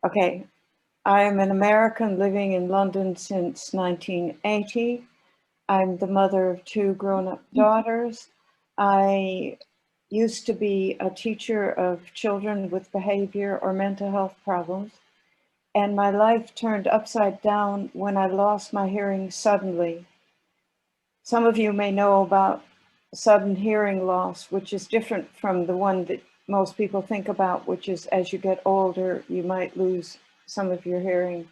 Okay, I'm an American living in London since 1980. I'm the mother of 2 grown-up daughters. I used to be a teacher of children with behavior or mental health problems, and my life turned upside down when I lost my hearing suddenly. Some of you may know about sudden hearing loss, which is different from the one that most people think about, which is as you get older, you might lose some of your hearing.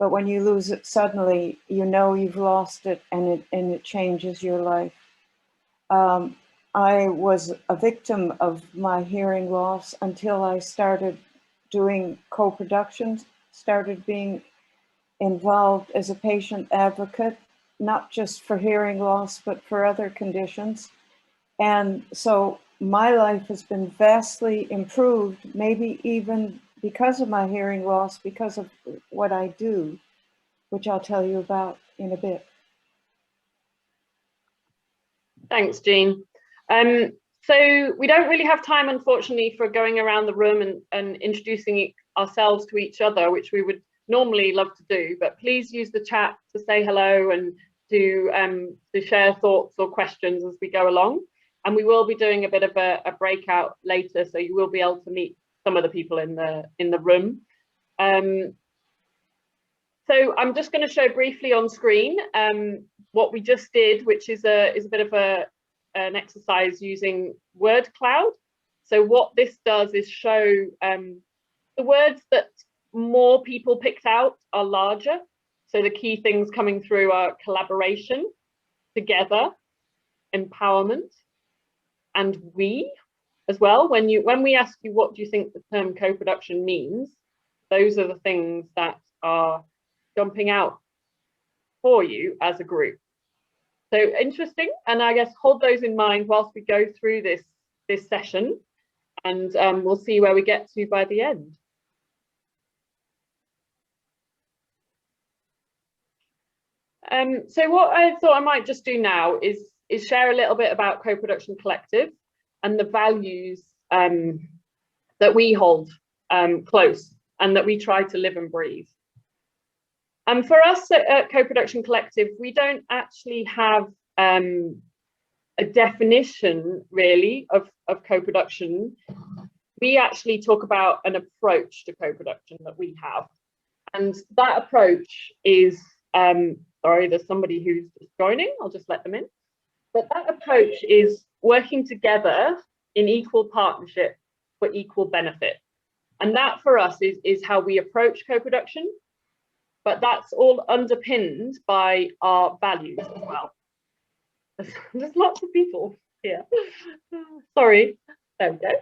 But when you lose it suddenly, you know you've lost it, and it changes your life. I was a victim of my hearing loss until I started doing co-productions, started being involved as a patient advocate, not just for hearing loss, but for other conditions. And so my life has been vastly improved, maybe even because of my hearing loss, because of what I do, which I'll tell you about in a bit. Thanks, Jean. So we don't really have time, unfortunately, for going around the room and introducing ourselves to each other, which we would normally love to do, but please use the chat to say hello and to share thoughts or questions as we go along. And we will be doing a bit of a breakout later, so you will be able to meet some of the people in the room. So I'm just going to show briefly on screen what we just did, which is a bit of an exercise using word cloud. So what this does is show the words that more people picked out are larger. So the key things coming through are collaboration, together, empowerment, and we as well. When we ask you what do you think the term co-production means, those are the things that are jumping out for you as a group. So interesting, and I guess hold those in mind whilst we go through this session, and we'll see where we get to by the end. So what I thought I might just do now is share a little bit about Co-Production Collective and the values that we hold close and that we try to live and breathe. And for us at Co-Production Collective, we don't actually have a definition really of co-production. We actually talk about an approach to co-production that we have. And that approach is, sorry, there's somebody who's just joining, I'll just let them in. But that approach is working together in equal partnership for equal benefit. And that for us is how we approach co-production. But that's all underpinned by our values as well. There's lots of people here. Sorry, there we go.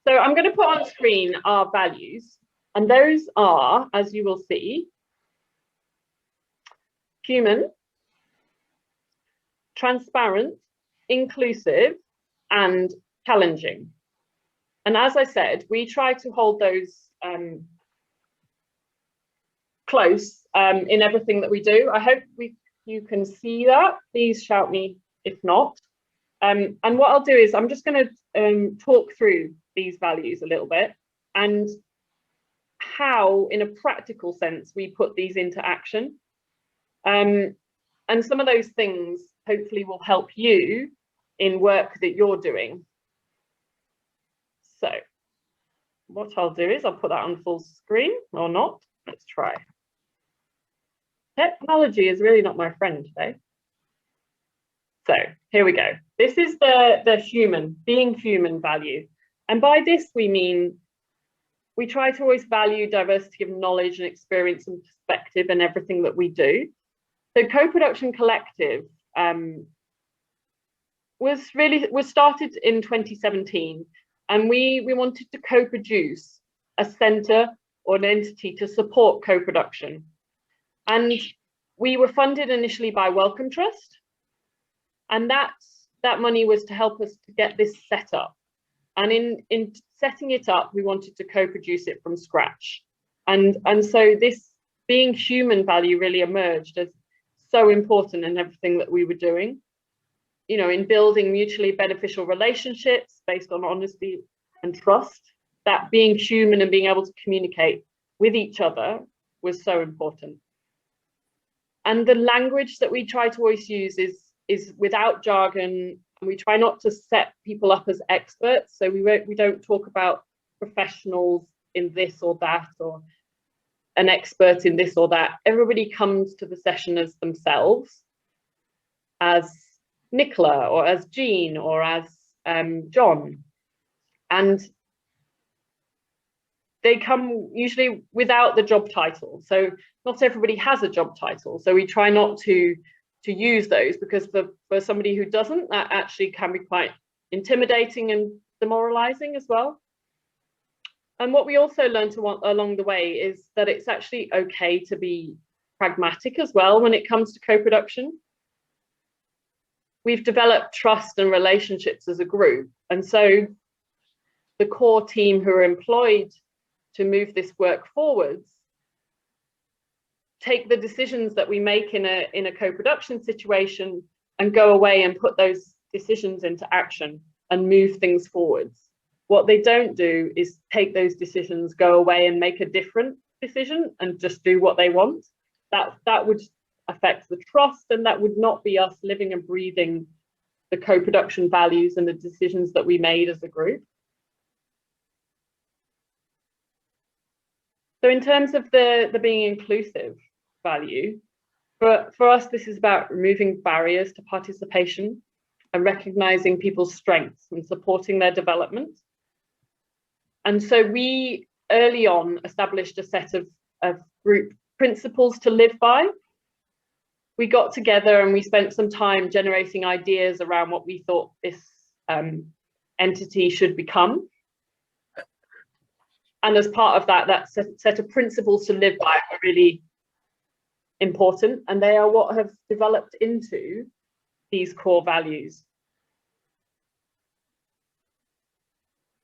So I'm going to put on screen our values, and those are, as you will see, human, transparent, inclusive, and challenging. And as I said, we try to hold those close in everything that we do. I hope you can see that. Please shout me if not. And what I'll do is I'm just going to talk through these values a little bit and how, in a practical sense, we put these into action. And some of those things hopefully will help you in work that you're doing. So what I'll do is I'll put that on full screen or not. Let's try. Technology is really not my friend today. So here we go. This is the human, being human value. And by this, we mean we try to always value diversity of knowledge and experience and perspective in everything that we do. So Co-Production Collective was started in 2017, and we wanted to co-produce a centre or an entity to support co-production. And we were funded initially by Wellcome Trust, and that money was to help us to get this set up. And in setting it up, we wanted to co-produce it from scratch. And so this being human value really emerged as so important in everything that we were doing, you know, in building mutually beneficial relationships based on honesty and trust. That being human and being able to communicate with each other was so important. And the language that we try to always use is without jargon, and we try not to set people up as experts. So we don't talk about professionals in this or that, or an expert in this or that. Everybody comes to the session as themselves, as Nicola, or as Jean, or as John. And they come usually without the job title. So not everybody has a job title. So we try not to use those, because for somebody who doesn't, that actually can be quite intimidating and demoralizing as well. And what we also learned along the way is that it's actually okay to be pragmatic as well when it comes to co-production. We've developed trust and relationships as a group. And so the core team who are employed to move this work forwards take the decisions that we make in a co-production situation and go away and put those decisions into action and move things forwards. What they don't do is take those decisions, go away and make a different decision and just do what they want. That would affect the trust, and that would not be us living and breathing the co-production values and the decisions that we made as a group. So in terms of the being inclusive value, for us, this is about removing barriers to participation and recognizing people's strengths and supporting their development. And so we early on established a set of group principles to live by. We got together and we spent some time generating ideas around what we thought this entity should become. And as part of that set of principles to live by are really important, and they are what have developed into these core values.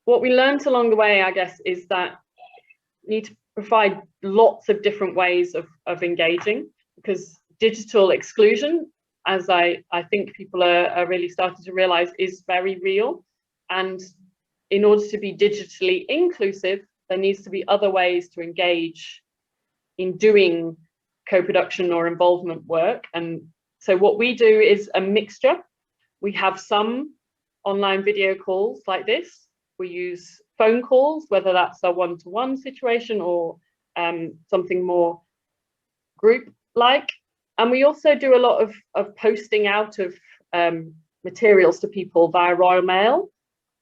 What we learned along the way, I guess, is that you need to provide lots of different ways of engaging, because digital exclusion, as I think people are really starting to realize, is very real. And in order to be digitally inclusive, there needs to be other ways to engage in doing co-production or involvement work. And so what we do is a mixture. We have some online video calls like this. We use phone calls, whether that's a one-to-one situation or something more group-like. And we also do a lot of posting out of materials to people via Royal Mail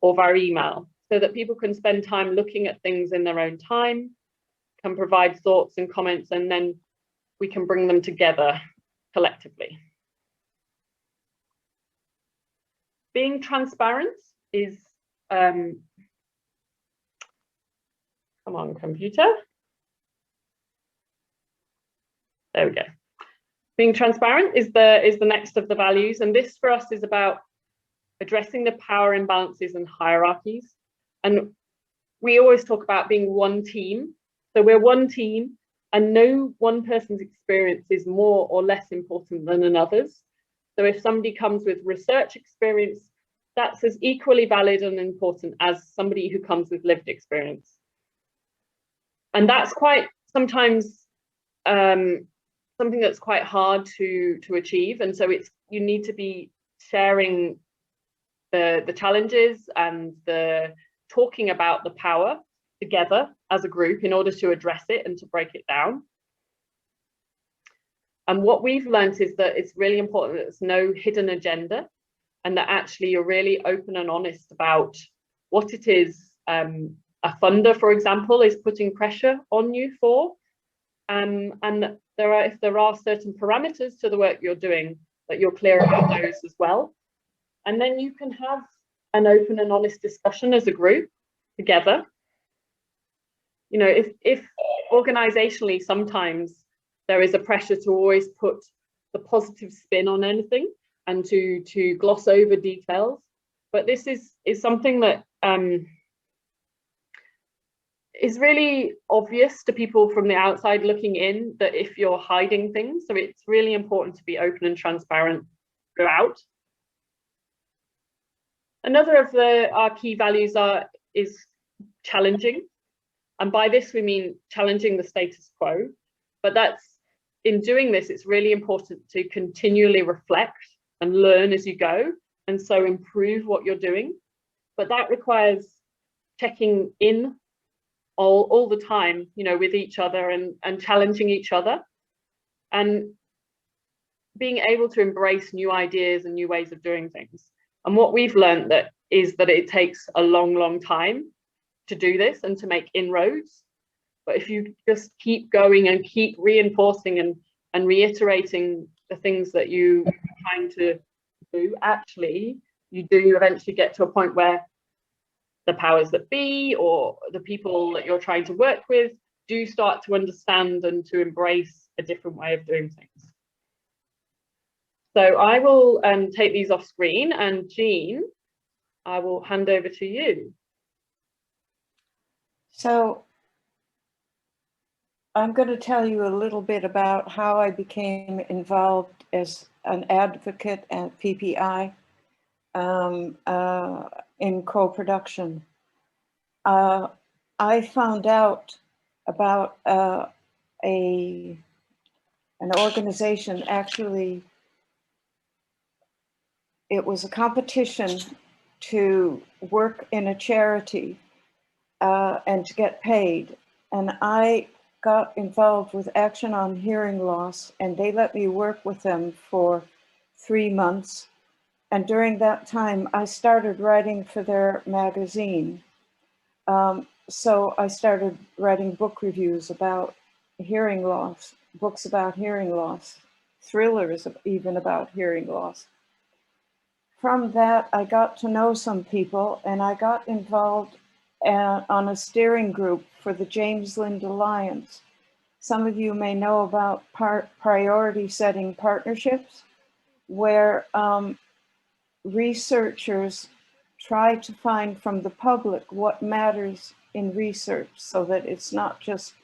or via email, so that people can spend time looking at things in their own time, can provide thoughts and comments, and then we can bring them together collectively. Being transparent is, come on, computer. There we go. Being transparent is the next of the values, and this for us is about addressing the power imbalances and hierarchies. And we always talk about being one team. So we're one team, and no one person's experience is more or less important than another's. So if somebody comes with research experience, that's as equally valid and important as somebody who comes with lived experience. And that's quite sometimes something that's quite hard to achieve. And so you need to be sharing the challenges and the talking about the power together as a group in order to address it and to break it down. And what we've learned is that it's really important that there's no hidden agenda, and that actually you're really open and honest about what it is a funder, for example, is putting pressure on you for. And if there are certain parameters to the work you're doing, that you're clear about those as well. And then you can have an open and honest discussion as a group together. You know, if organizationally sometimes there is a pressure to always put the positive spin on anything and to gloss over details, but this is something that is really obvious to people from the outside looking in, that if you're hiding things, so it's really important to be open and transparent throughout. Another of our key values is challenging. And by this, we mean challenging the status quo. But in doing this, it's really important to continually reflect and learn as you go, and so improve what you're doing. But that requires checking in all the time, with each other and challenging each other, and being able to embrace new ideas and new ways of doing things. And what we've learned is that it takes a long time to do this and to make inroads. But if you just keep going and keep reinforcing and reiterating the things that you are trying to do, actually, you do eventually get to a point where the powers that be or the people that you're trying to work with do start to understand and to embrace a different way of doing things. So I will take these off screen, and Jean, I will hand over to you. So I'm going to tell you a little bit about how I became involved as an advocate at PPI in co-production. I found out about an organization. Actually, it was a competition to work in a charity and to get paid. And I got involved with Action on Hearing Loss, and they let me work with them for 3 months. And during that time, I started writing for their magazine. So I started writing book reviews about hearing loss, books about hearing loss, thrillers even about hearing loss. From that, I got to know some people, and I got involved on a steering group for the James Lind Alliance. Some of you may know about priority setting partnerships, where researchers try to find from the public what matters in research, so that it's not just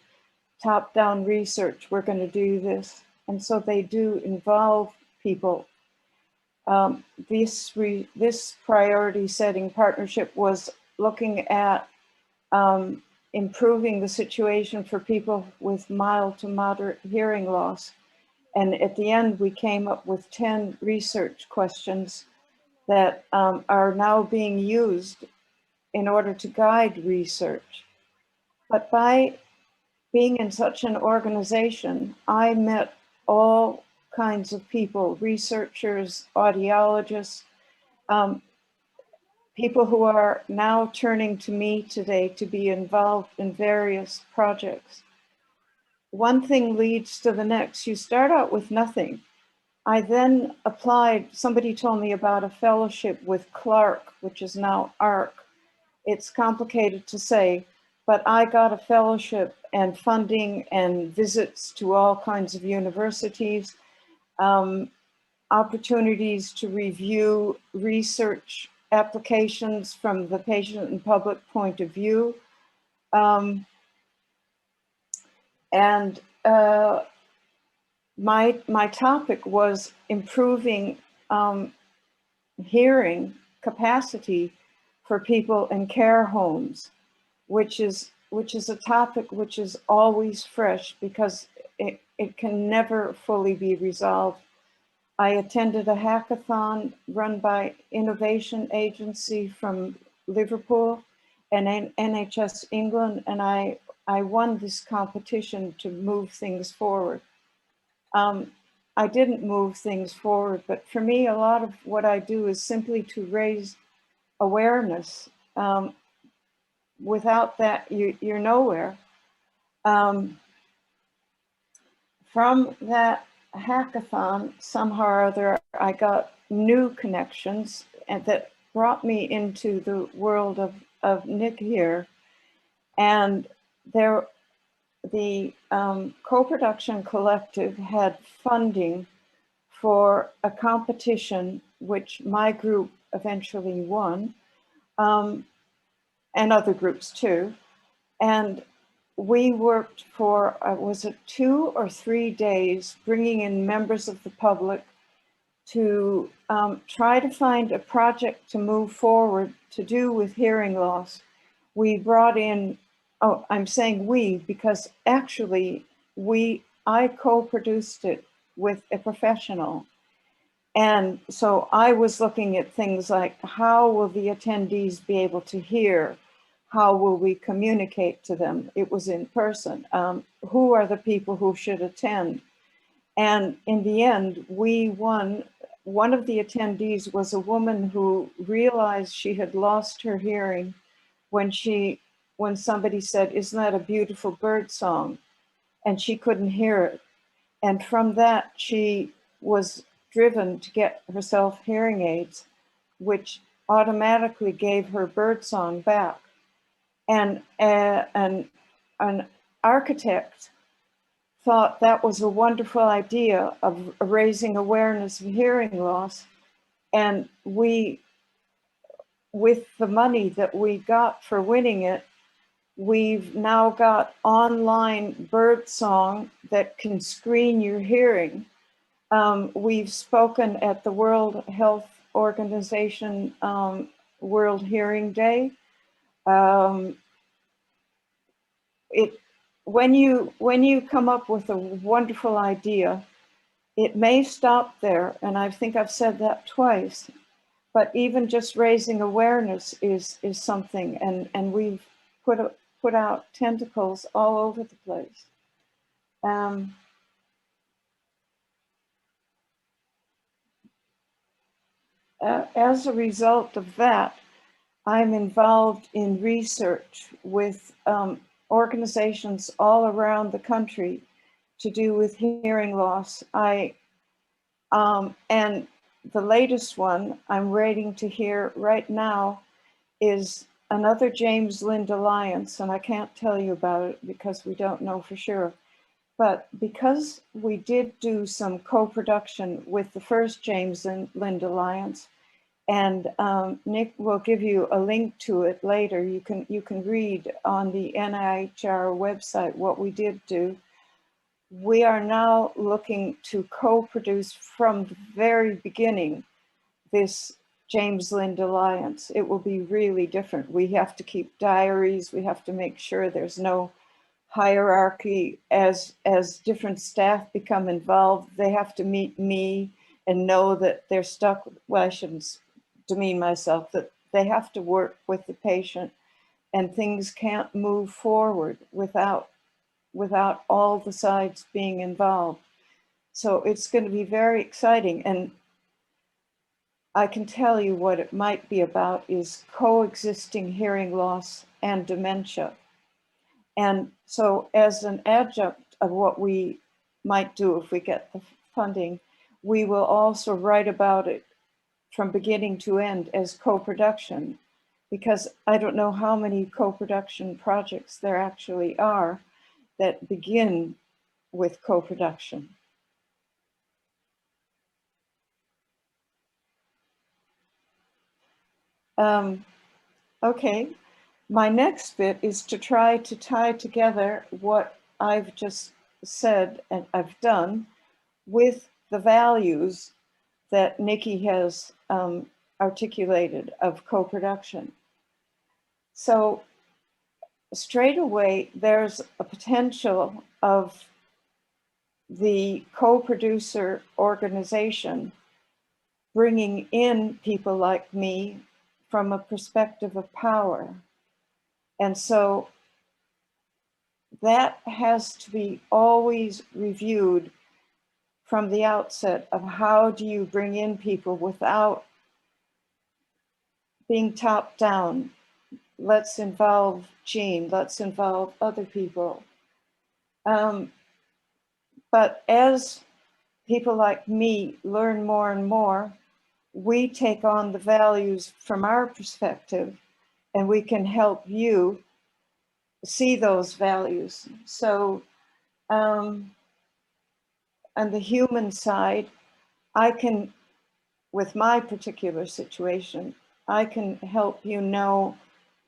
top-down research, we're going to do this. And so they do involve people. This priority setting partnership was looking at improving the situation for people with mild to moderate hearing loss. And at the end, we came up with 10 research questions that are now being used in order to guide research. But by being in such an organization, I met all kinds of people, researchers, audiologists, people who are now turning to me today to be involved in various projects. One thing leads to the next. You start out with nothing. I then applied, somebody told me about a fellowship with Clark, which is now ARC. It's complicated to say, but I got a fellowship and funding and visits to all kinds of universities, opportunities to review research applications from the patient and public point of view. My topic was improving hearing capacity for people in care homes, which is a topic which is always fresh because it can never fully be resolved. I attended a hackathon run by Innovation Agency from Liverpool and NHS England, and I won this competition to move things forward. I didn't move things forward, but for me, a lot of what I do is simply to raise awareness. Without that, you're nowhere. From that hackathon, somehow or other, I got new connections and that brought me into the world of Nick here. And the co-production collective had funding for a competition, which my group eventually won, and other groups too. And we worked for, was it 2 or 3 days, bringing in members of the public to try to find a project to move forward to do with hearing loss. We brought in oh, I'm saying we, because actually I co-produced it with a professional. And so I was looking at things like, how will the attendees be able to hear? How will we communicate to them? It was in person. Who are the people who should attend? And in the end, we won. One of the attendees was a woman who realized she had lost her hearing when somebody said, "Isn't that a beautiful bird song?" And she couldn't hear it. And from that, she was driven to get herself hearing aids, which automatically gave her birdsong back. And an architect thought that was a wonderful idea of raising awareness of hearing loss. And we, with the money that we got for winning it, we've now got online birdsong that can screen your hearing. We've spoken at the World Health Organization World Hearing Day. When you come up with a wonderful idea, it may stop there, and I think I've said that twice. But even just raising awareness is something, and we've put out tentacles all over the place. As a result of that, I'm involved in research with organizations all around the country to do with hearing loss. And the latest one I'm waiting to hear right now is another James Lind Alliance, and I can't tell you about it because we don't know for sure. But because we did do some co-production with the first James Lind Alliance, and Nick will give you a link to it later. You can read on the NIHR website what we did do. We are now looking to co-produce from the very beginning this James Lind Alliance. It will be really different. We have to keep diaries. We have to make sure there's no hierarchy. As different staff become involved, they have to meet me and know that they're stuck. Well, I shouldn't demean myself, that they have to work with the patient, and things can't move forward without all the sides being involved. So it's going to be very exciting. And I can tell you what it might be about is coexisting hearing loss and dementia. And so as an adjunct of what we might do if we get the funding, we will also write about it from beginning to end as co-production, because I don't know how many co-production projects there actually are that begin with co-production. Okay, my next bit is to try to tie together what I've just said and I've done with the values that Nikki has articulated of co-production. So straight away, there's a potential of the co-producer organization bringing in people like me from a perspective of power. And so that has to be always reviewed from the outset of how do you bring in people without being top down. Let's involve Jean, let's involve other people. But as people like me learn more and more, we take on the values from our perspective, and we can help you see those values. So on the human side, I can, with my particular situation, I can help you know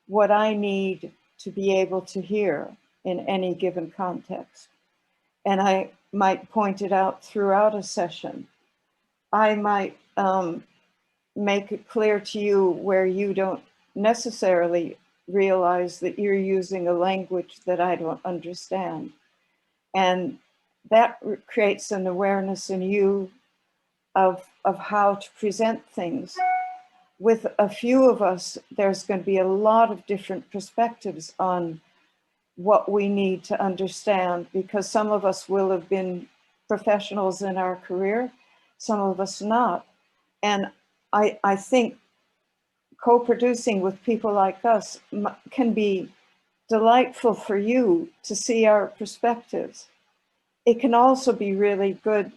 what I need to be able to hear in any given context. And I might point it out throughout a session. I might make it clear to you where you don't necessarily realize that you're using a language that I don't understand. And that creates an awareness in you of how to present things. With a few of us, there's going to be a lot of different perspectives on what we need to understand, because some of us will have been professionals in our career, some of us not. And I think co-producing with people like us can be delightful for you to see our perspectives. It can also be really good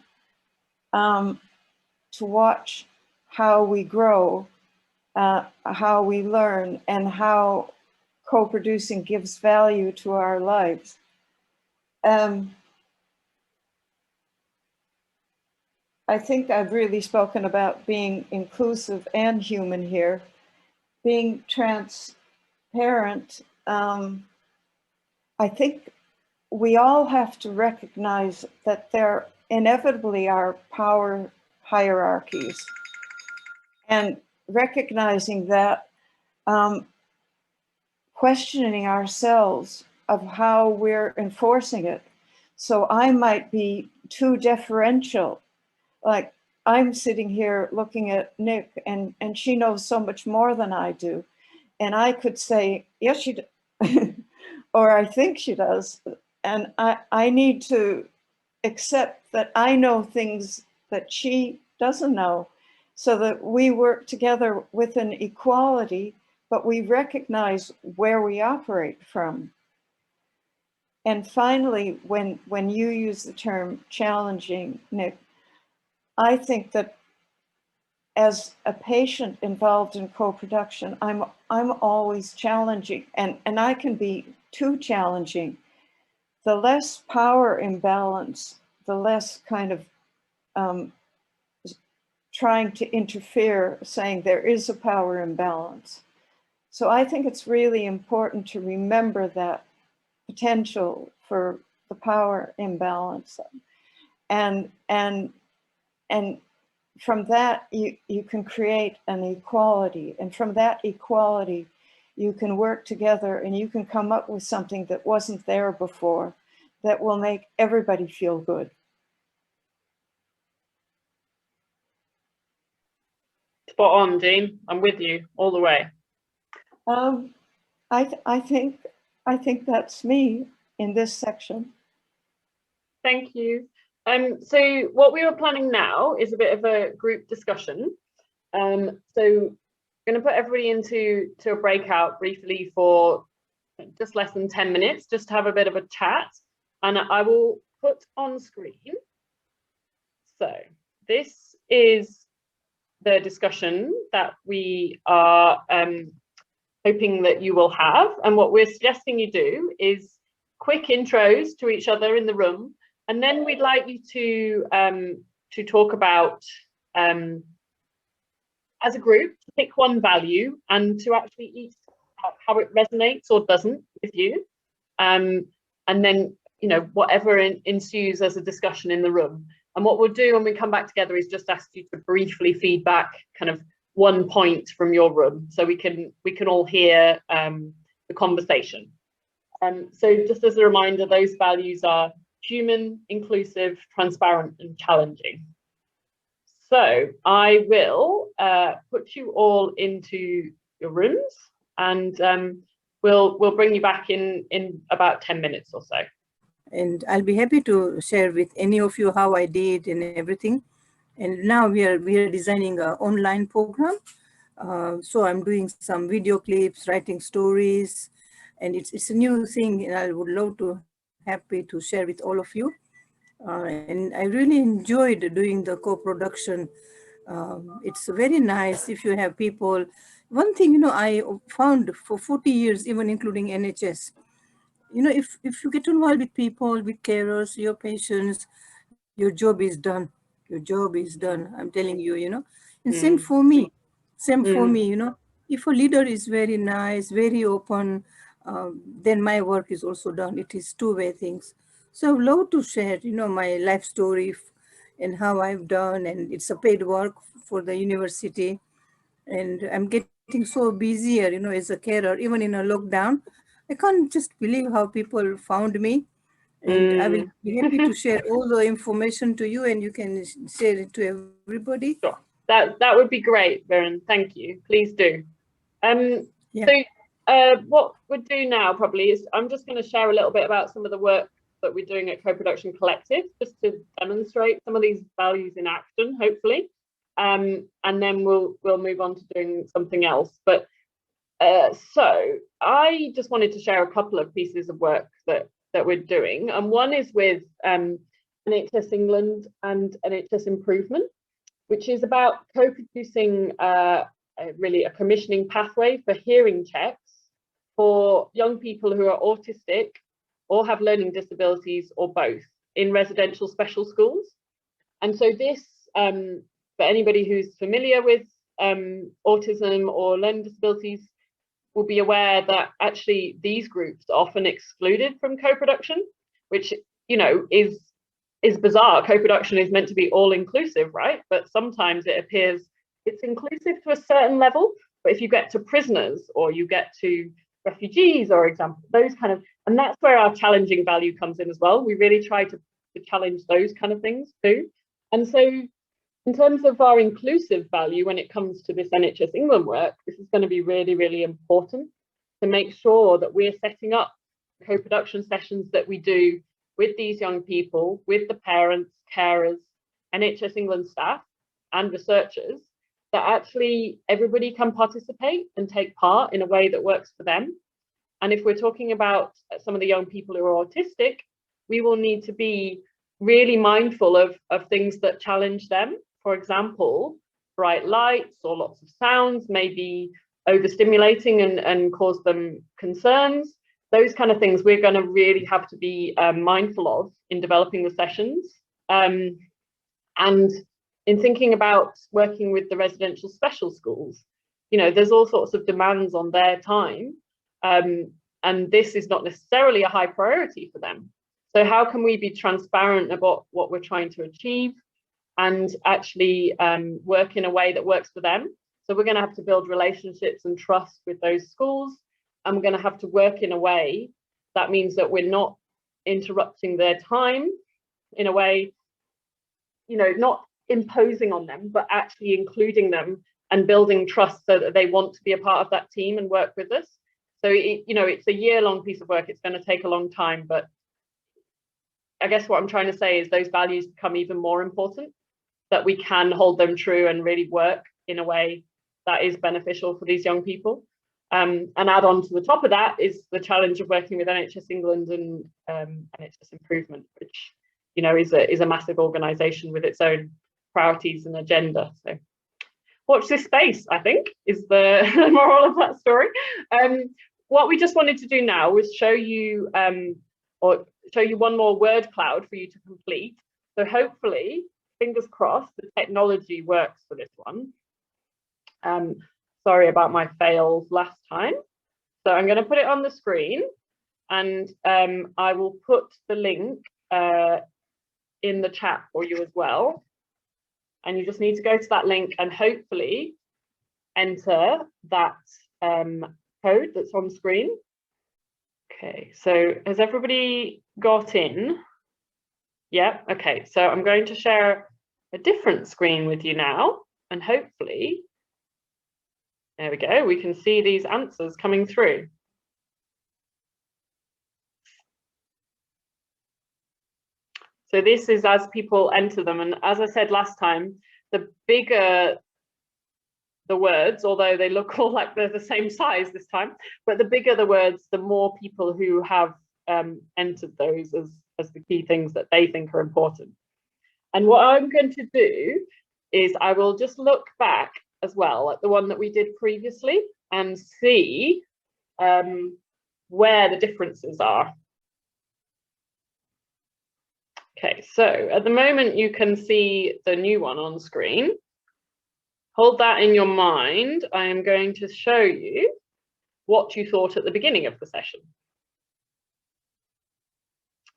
to watch how we grow, how we learn, and how co-producing gives value to our lives. I think I've really spoken about being inclusive and human here. Being transparent, I think we all have to recognize that there inevitably are power hierarchies, and recognizing that, questioning ourselves of how we're enforcing it. So I might be too deferential, like I'm sitting here looking at Nick, and she knows so much more than I do. And I could say, yes, she does, or I think she does. And I need to accept that I know things that she doesn't know, so that we work together with an equality, but we recognize where we operate from. And finally, when you use the term challenging, Nick, I think that as a patient involved in co-production, I'm always challenging, and I can be too challenging. The less power imbalance, the less kind of trying to interfere, saying there is a power imbalance. So I think it's really important to remember that potential for the power imbalance. And from that, you can create an equality. And from that equality, you can work together and you can come up with something that wasn't there before that will make everybody feel good. Spot on, Dean. I'm with you all the way. I think that's me in this section. Thank you. So what we were planning now is a bit of a group discussion. So I'm going to put everybody into a breakout briefly for just less than 10 minutes, just to have a bit of a chat. And I will put on screen. So this is the discussion that we are hoping that you will have. And what we're suggesting you do is quick intros to each other in the room. And then we'd like you to talk about, as a group, to pick one value and to actually each how it resonates or doesn't with you. And then, you know, whatever ensues as a discussion in the room. And what we'll do when we come back together is just ask you to briefly feedback kind of one point from your room, so we can all hear the conversation. So just as a reminder, those values are human, inclusive, transparent, and challenging. So I will put you all into your rooms, and we'll bring you back in about 10 minutes or so. And I'll be happy to share with any of you how I did and everything. And now we are designing an online program. So I'm doing some video clips, writing stories, and it's a new thing, and I would love to happy to share with all of you. And I really enjoyed doing the co-production. It's very nice if you have people. One thing, you know, I found for 40 years, even including NHS, you know, if you get involved with people, with carers, your patients, your job is done. Your job is done. I'm telling you, you know. And same for me. Same for me, you know. If a leader is very nice, very open, then my work is also done. It is two-way things. So I would love to share, you know, my life story and how I've done. And it's a paid work for the university. And I'm getting getting so busier, as a carer, even in a lockdown. I can't just believe how people found me. And I will be happy to share all the information to you, and you can share it to everybody. Sure. That would be great, Viren. Thank you. Please do. Yeah. So what we'll do now probably is I'm just going to share a little bit about some of the work that we're doing at Co-Production Collective, just to demonstrate some of these values in action, hopefully. And then we'll move on to doing something else. But so I just wanted to share a couple of pieces of work that we're doing. And one is with NHS England and NHS Improvement, which is about co-producing really a commissioning pathway for hearing checks for young people who are autistic or have learning disabilities or both in residential special schools. And so this, for anybody who's familiar with autism or learning disabilities, will be aware that actually these groups are often excluded from co-production, which, is bizarre. Co-production is meant to be all inclusive, right? But sometimes it appears it's inclusive to a certain level, but if you get to prisoners or you get to refugees, or example, those kind of, and that's where our challenging value comes in as well. We really try to challenge those kind of things too. And so in terms of our inclusive value, when it comes to this NHS England work, this is going to be really, really important to make sure that we're setting up co-production sessions that we do with these young people, with the parents, carers, NHS England staff and researchers, that actually everybody can participate and take part in a way that works for them. And if we're talking about some of the young people who are autistic, we will need to be really mindful of things that challenge them. For example, bright lights or lots of sounds may be overstimulating and cause them concerns. Those kind of things we're going to really have to be mindful of in developing the sessions. And in thinking about working with the residential special schools, there's all sorts of demands on their time. And this is not necessarily a high priority for them. So how can we be transparent about what we're trying to achieve and actually work in a way that works for them? So we're going to have to build relationships and trust with those schools. And we're going to have to work in a way that means that we're not interrupting their time in a way, not imposing on them, but actually including them and building trust so that they want to be a part of that team and work with us. So, it's a year-long piece of work. It's going to take a long time, but I guess what I'm trying to say is those values become even more important, that we can hold them true and really work in a way that is beneficial for these young people. And add on to the top of that is the challenge of working with NHS England and NHS Improvement, which is a massive organisation with its own priorities and agenda. So watch this space, I think, is the moral of that story. What we just wanted to do now was show you one more word cloud for you to complete. So hopefully, fingers crossed, the technology works for this one. Sorry about my fails last time. So I'm going to put it on the screen, and I will put the link in the chat for you as well. And you just need to go to that link and hopefully enter that code that's on screen. Okay, so has everybody got in? Yeah, okay, so I'm going to share a different screen with you now, and hopefully, there we go, we can see these answers coming through. So this is as people enter them, and as I said last time, the bigger the words, although they look all like they're the same size this time, but the bigger the words, the more people who have entered those as the key things that they think are important. And what I'm going to do is I will just look back as well at the one that we did previously and see where the differences are. Okay, so at the moment you can see the new one on screen. Hold that in your mind. I am going to show you what you thought at the beginning of the session,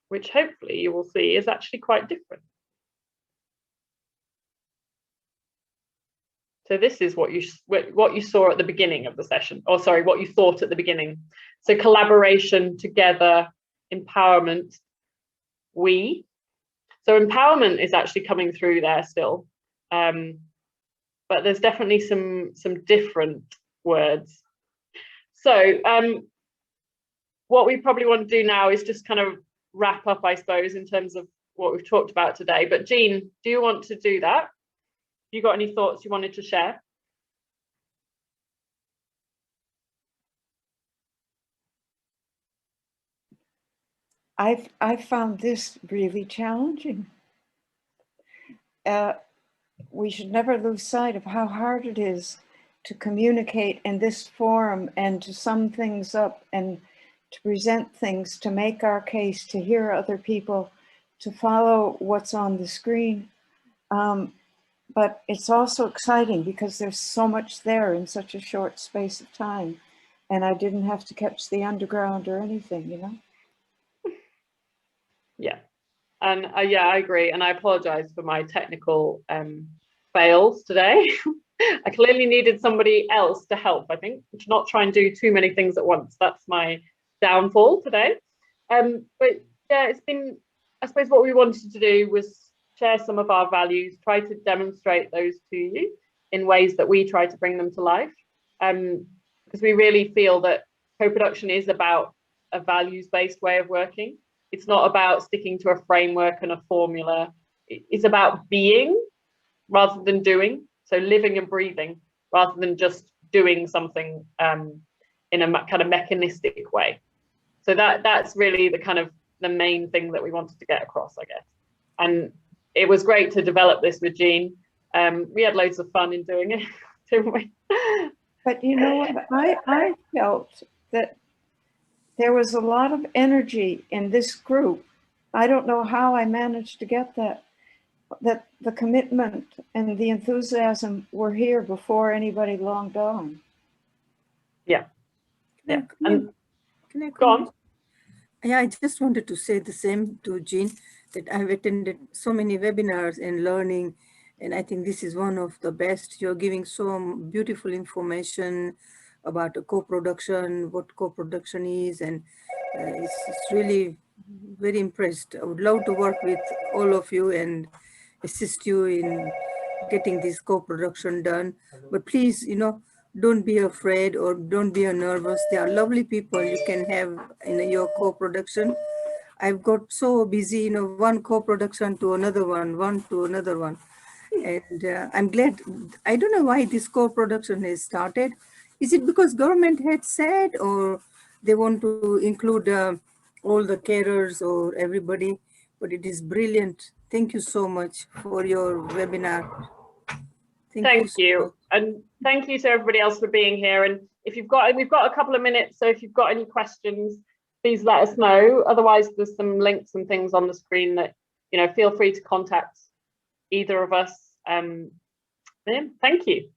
which hopefully you will see is actually quite different. So this is what you saw at the beginning of the session, or sorry, what you thought at the beginning. So collaboration, together, empowerment, we. So empowerment is actually coming through there still, but there's definitely some different words. So what we probably want to do now is just kind of wrap up, I suppose, in terms of what we've talked about today. But Jean, do you want to do that? You got any thoughts you wanted to share? I've found this really challenging. We should never lose sight of how hard it is to communicate in this forum and to sum things up and to present things, to make our case, to hear other people, to follow what's on the screen. But it's also exciting because there's so much there in such a short space of time. And I didn't have to catch the underground or anything, you know? Yeah, and yeah, I agree. And I apologize for my technical fails today. I clearly needed somebody else to help, I think, to not try and do too many things at once. That's my downfall today. But yeah, it's been, I suppose what we wanted to do was share some of our values, try to demonstrate those to you in ways that we try to bring them to life. Because we really feel that co-production is about a values-based way of working. It's not about sticking to a framework and a formula. It's about being rather than doing. So living and breathing rather than just doing something in a kind of mechanistic way. So that's really the kind of the main thing that we wanted to get across, I guess. And it was great to develop this with Jean. We had loads of fun in doing it, didn't we? But you know what, I felt that there was a lot of energy in this group. I don't know how I managed to get that the commitment and the enthusiasm were here before anybody logged on. Yeah. Can I go on? Yeah, I just wanted to say the same to Jean, that I've attended so many webinars and learning, and I think this is one of the best. You're giving so beautiful information about a co-production, what co-production is, and it's really very impressed. I would love to work with all of you and assist you in getting this co-production done. But please, you know, don't be afraid or don't be nervous. There are lovely people you can have in your co-production. I've got so busy, you know, one co-production to another one to another one. And I'm glad, I don't know why this co-production has started. Is it because government had said, or they want to include all the carers or everybody? But it is brilliant. Thank you so much for your webinar. Thank you. And thank you to everybody else for being here. And if you've got, we've got a couple of minutes, so if you've got any questions, please let us know. Otherwise, there's some links and things on the screen that, you know, feel free to contact either of us. Thank you.